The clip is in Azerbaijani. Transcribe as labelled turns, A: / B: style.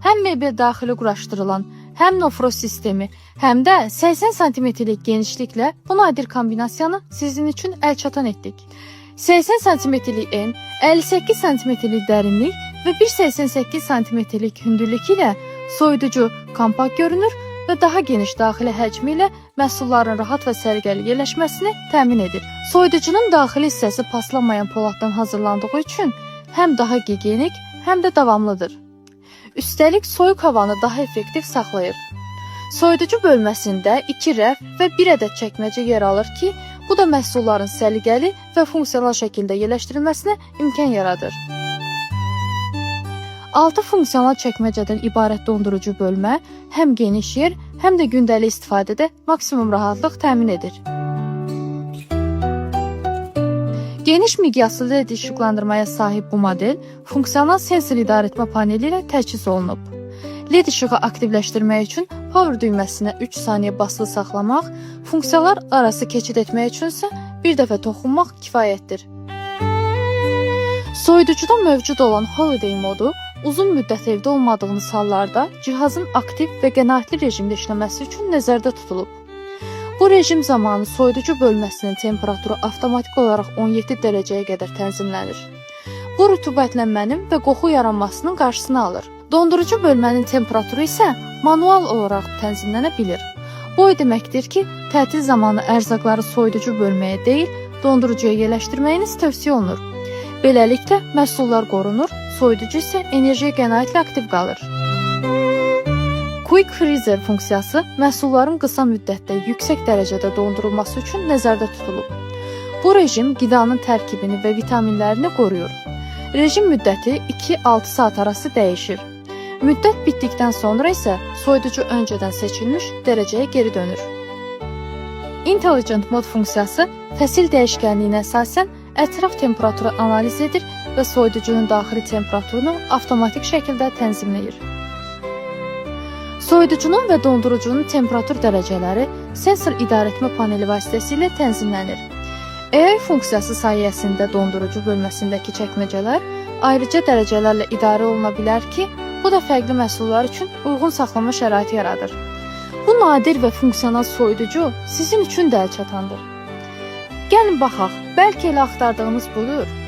A: həm mebel daxili quraşdırılan, həm nofroz sistemi, həm də 80 sm-lik genişliklə bu nadir kombinasiyanı sizin üçün əlçatan etdik. 80 sm-lik en, 58 sm-lik dərinlik və 1,88 sm-lik hündürlük ilə soyuducu kompakt görünür və daha geniş daxili həcmi ilə məhsulların rahat və səliqəli yerləşməsini təmin edir. Soyuducunun daxili hissəsi paslanmayan poladdan hazırlandığı üçün həm daha gigiyenik, həm də davamlıdır. Üstəlik soyuq havanı daha effektiv saxlayır. Soyuducu bölməsində 2 rəf və 1 ədəd çəkməcə yer alır ki, bu da məhsulların səliqəli və funksional şəkildə yerləşdirilməsinə imkan yaradır. 6 funksional çəkməcədən ibarət dondurucu bölmə həm geniş yer, həm də gündəlik istifadədə maksimum rahatlıq təmin edir. Geniş miqyaslı LED işıqlandırmaya sahib bu model funksional sensor idarəetmə paneli ilə təchiz olunub. LED işığı aktivləşdirmək üçün power düyməsinə 3 saniyə basılı saxlamaq, funksiyalar arası keçid etmək üçünsə bir dəfə toxunmaq kifayətdir. Soyuducuda mövcud olan Holiday modu uzun müddət evdə olmadığınız hallarda cihazın aktiv və qənaətli rejimdə işləməsi üçün nəzərdə tutulub. Bu rejim zamanı soyuducu bölməsinin temperaturu avtomatik olaraq 17 dərəcəyə qədər tənzimlənir. Bu rütubətlənmənin və qoxu yaranmasının qarşısını alır. Dondurucu bölmənin temperaturu isə manual olaraq tənzimlənə bilir. Bu o deməkdir ki, tətil zamanı ərzaqları soyuducu bölməyə deyil, dondurucuya yerləşdirməyiniz tövsiyə olunur. Beləliklə, məhsullar qorunur, soyuducu isə enerjiyə qənaətlə aktiv qalır. Quick Freezer funksiyası məhsulların qısa müddətdə yüksək dərəcədə dondurulması üçün nəzərdə tutulub. Bu rejim qidanın tərkibini və vitaminlərini qoruyur. Rejim müddəti 2-6 saat arası dəyişir. Müddət bitdikdən sonra isə soyuducu öncədən seçilmiş dərəcəyə geri dönür. Intelligent Mode funksiyası fəsil dəyişkənliyinə əsasən ətraf temperaturu analiz edir və soyuducunun daxili temperaturunu avtomatik şəkildə tənzimləyir. Soyuducunun və dondurucunun temperatur dərəcələri sensor idarəetmə paneli vasitəsilə tənzimlənir. AI funksiyası sayəsində dondurucu bölməsindəki çəkməcələr ayrıca dərəcələrlə idarə oluna bilər ki, bu da fərqli məhsullar üçün uyğun saxlama şəraiti yaradır. Bu nadir və funksional soyuducu sizin üçün də əlçatandır. Gəlin baxaq, bəlkə elə axtardığınız budur.